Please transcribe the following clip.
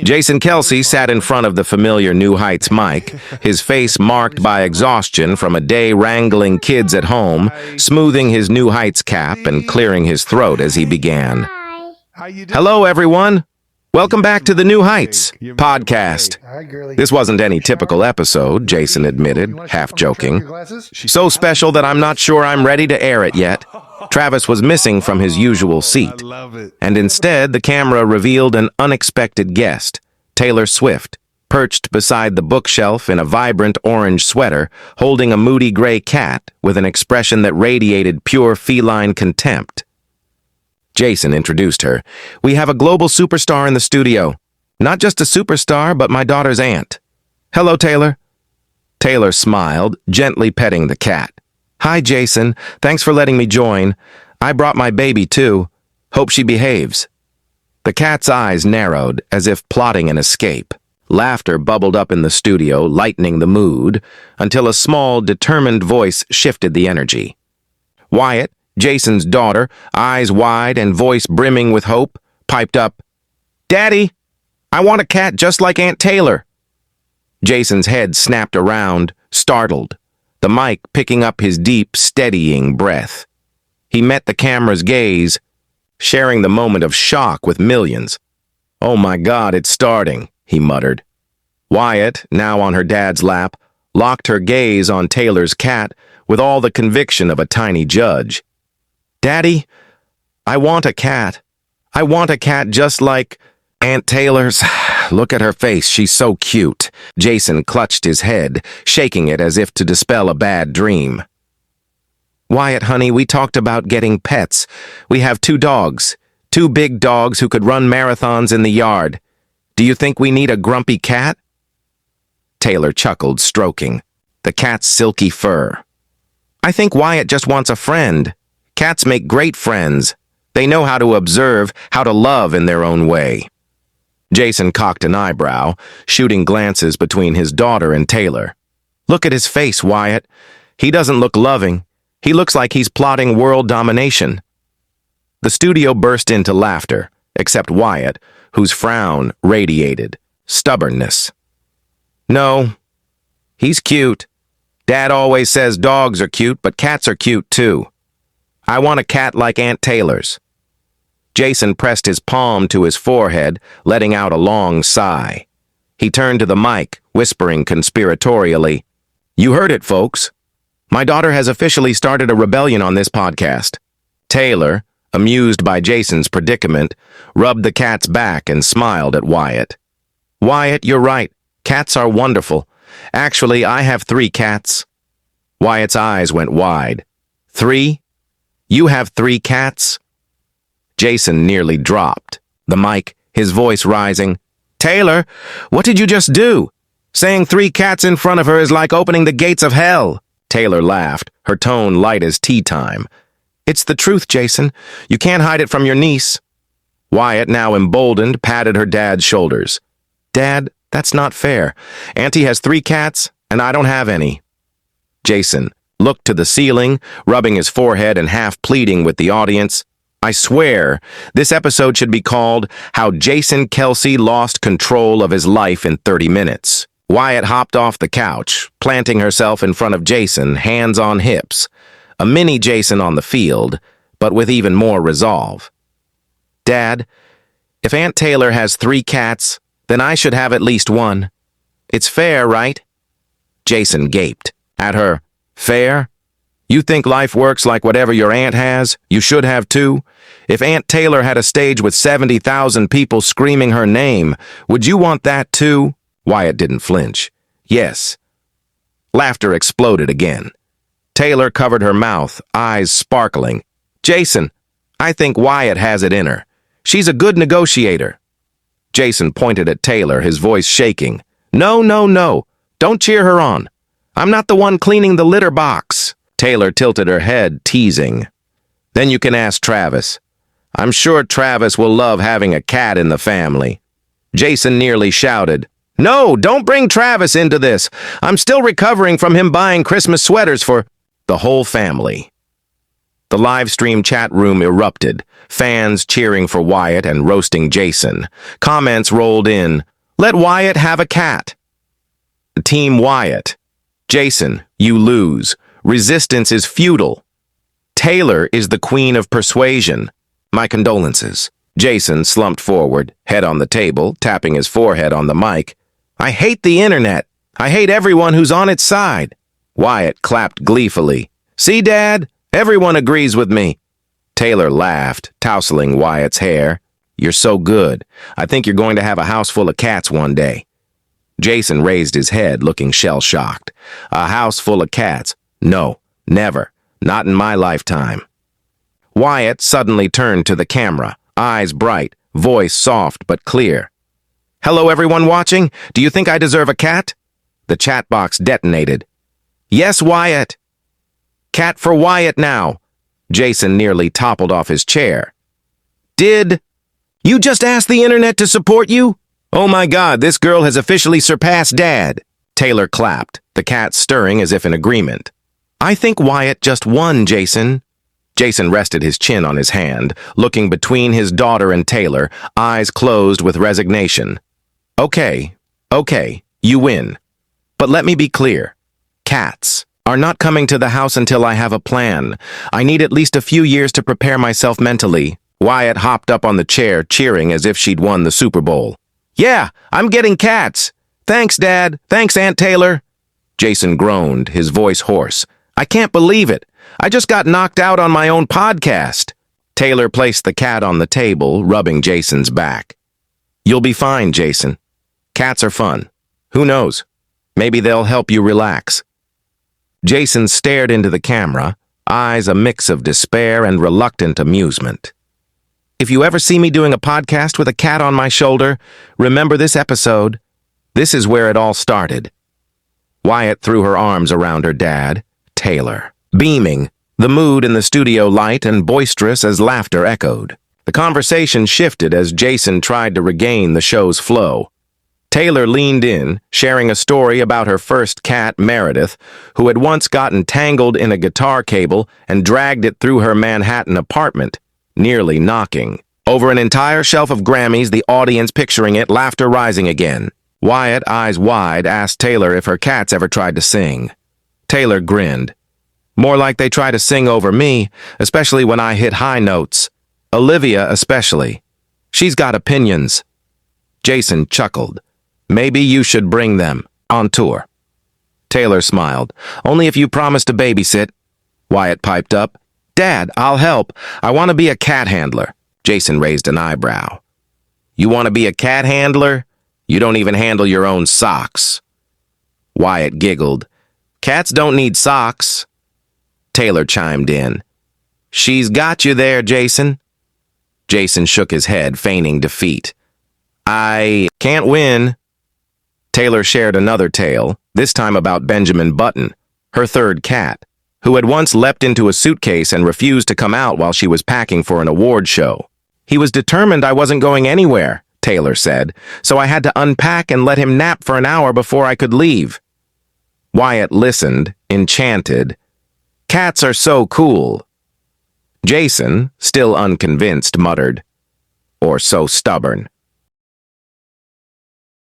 Jason Kelsey sat in front of the familiar New Heights mic, his face marked by exhaustion from a day wrangling kids at home, smoothing his New Heights cap and clearing his throat as he began. Hello, everyone. Welcome back to the New Heights podcast. This wasn't any typical episode, Jason admitted, half joking. So special that I'm not sure I'm ready to air it yet. Travis was missing from his usual seat, and instead the camera revealed an unexpected guest, Taylor Swift, perched beside the bookshelf in a vibrant orange sweater, holding a moody gray cat with an expression that radiated pure feline contempt. Jason introduced her. We have a global superstar in the studio. Not just a superstar, but my daughter's aunt. Hello, Taylor. Taylor smiled, gently petting the cat. Hi, Jason. Thanks for letting me join. I brought my baby, too. Hope she behaves. The cat's eyes narrowed, as if plotting an escape. Laughter bubbled up in the studio, lightening the mood, until a small, determined voice shifted the energy. Wyatt, Jason's daughter, eyes wide and voice brimming with hope, piped up, Daddy, I want a cat just like Aunt Taylor. Jason's head snapped around, startled, the mic picking up his deep, steadying breath. He met the camera's gaze, sharing the moment of shock with millions. Oh my God, it's starting, he muttered. Wyatt, now on her dad's lap, locked her gaze on Taylor's cat with all the conviction of a tiny judge. Daddy, I want a cat. I want a cat just like Aunt Taylor's. Look at her face, she's so cute. Jason clutched his head, shaking it as if to dispel a bad dream. Wyatt, honey, we talked about getting pets. We have 2 dogs, 2 big dogs who could run marathons in the yard. Do you think we need a grumpy cat? Taylor chuckled, stroking the cat's silky fur. I think Wyatt just wants a friend. Cats make great friends. They know how to observe, how to love in their own way. Jason cocked an eyebrow, shooting glances between his daughter and Taylor. Look at his face, Wyatt. He doesn't look loving. He looks like he's plotting world domination. The studio burst into laughter, except Wyatt, whose frown radiated stubbornness. No, he's cute. Dad always says dogs are cute, but cats are cute too. I want a cat like Aunt Taylor's. Jason pressed his palm to his forehead, letting out a long sigh. He turned to the mic, whispering conspiratorially, You heard it, folks. My daughter has officially started a rebellion on this podcast. Taylor, amused by Jason's predicament, rubbed the cat's back and smiled at Wyatt. Wyatt, you're right. Cats are wonderful. Actually, I have 3 cats. Wyatt's eyes went wide. 3? You have 3 cats? Jason nearly dropped the mic, his voice rising. Taylor, what did you just do? Saying 3 cats in front of her is like opening the gates of hell. Taylor laughed, her tone light as tea time. It's the truth, Jason. You can't hide it from your niece. Wyatt, now emboldened, patted her dad's shoulders. Dad, that's not fair. Auntie has 3 cats, and I don't have any. Jason looked to the ceiling, rubbing his forehead and half pleading with the audience. I swear, this episode should be called How Jason Kelsey Lost Control of His Life in 30 Minutes. Wyatt hopped off the couch, planting herself in front of Jason, hands on hips. A mini Jason on the field, but with even more resolve. Dad, if Aunt Taylor has 3 cats, then I should have at least 1. It's fair, right? Jason gaped at her. Fair? You think life works like whatever your aunt has, you should have too? If Aunt Taylor had a stage with 70,000 people screaming her name, would you want that too? Wyatt didn't flinch. Yes. Laughter exploded again. Taylor covered her mouth, eyes sparkling. Jason, I think Wyatt has it in her. She's a good negotiator. Jason pointed at Taylor, his voice shaking. No, no, no. Don't cheer her on. I'm not the one cleaning the litter box. Taylor tilted her head, teasing. Then you can ask Travis. I'm sure Travis will love having a cat in the family. Jason nearly shouted, No, don't bring Travis into this. I'm still recovering from him buying Christmas sweaters for the whole family. The live stream chat room erupted, fans cheering for Wyatt and roasting Jason. Comments rolled in, "Let Wyatt have a cat." Team Wyatt. "Jason, you lose. Resistance is futile. Taylor is the queen of persuasion. My condolences." Jason slumped forward, head on the table, tapping his forehead on the mic. "I hate the internet. I hate everyone who's on its side." Wyatt clapped gleefully. "See, Dad? Everyone agrees with me." Taylor laughed, tousling Wyatt's hair. "You're so good. I think you're going to have a house full of cats one day." Jason raised his head, looking shell-shocked. "A house full of cats? No, never. Not in my lifetime." Wyatt suddenly turned to the camera, eyes bright, voice soft but clear. "Hello, everyone watching. Do you think I deserve a cat?" The chat box detonated. "Yes, Wyatt." "Cat for Wyatt now." Jason nearly toppled off his chair. "Did you just ask the internet to support you? Oh my God, this girl has officially surpassed Dad." Taylor clapped, the cat stirring as if in agreement. "I think Wyatt just won, Jason." Jason rested his chin on his hand, looking between his daughter and Taylor, eyes closed with resignation. Okay, you win. But let me be clear. Cats are not coming to the house until I have a plan. I need at least a few years to prepare myself mentally." Wyatt hopped up on the chair, cheering as if she'd won the Super Bowl. "Yeah, I'm getting cats. Thanks, Dad. Thanks, Aunt Taylor." Jason groaned, his voice hoarse. "I can't believe it. I just got knocked out on my own podcast." Taylor placed the cat on the table, rubbing Jason's back. "You'll be fine, Jason. Cats are fun. Who knows? Maybe they'll help you relax." Jason stared into the camera, eyes a mix of despair and reluctant amusement. "If you ever see me doing a podcast with a cat on my shoulder, remember this episode. This is where it all started." Wyatt threw her arms around her dad, Taylor, beaming, the mood in the studio light and boisterous as laughter echoed. The conversation shifted as Jason tried to regain the show's flow. Taylor leaned in, sharing a story about her first cat, Meredith, who had once gotten tangled in a guitar cable and dragged it through her Manhattan apartment, nearly knocking over an entire shelf of Grammys, the audience picturing it, laughter rising again. Wyatt, eyes wide, asked Taylor if her cats ever tried to sing. Taylor grinned. "More like they try to sing over me, especially when I hit high notes. Olivia especially. She's got opinions." Jason chuckled. "Maybe you should bring them on tour." Taylor smiled. "Only if you promise to babysit." Wyatt piped up. "Dad, I'll help. I want to be a cat handler." Jason raised an eyebrow. "You want to be a cat handler? You don't even handle your own socks." Wyatt giggled. "Cats don't need socks." Taylor chimed in. "She's got you there, Jason." Jason shook his head, feigning defeat. "I can't win." Taylor shared another tale, this time about Benjamin Button, her third cat, who had once leapt into a suitcase and refused to come out while she was packing for an award show. "He was determined I wasn't going anywhere," Taylor said, "so I had to unpack and let him nap for an hour before I could leave." Wyatt listened, enchanted. "Cats are so cool." Jason, still unconvinced, muttered, "Or so stubborn."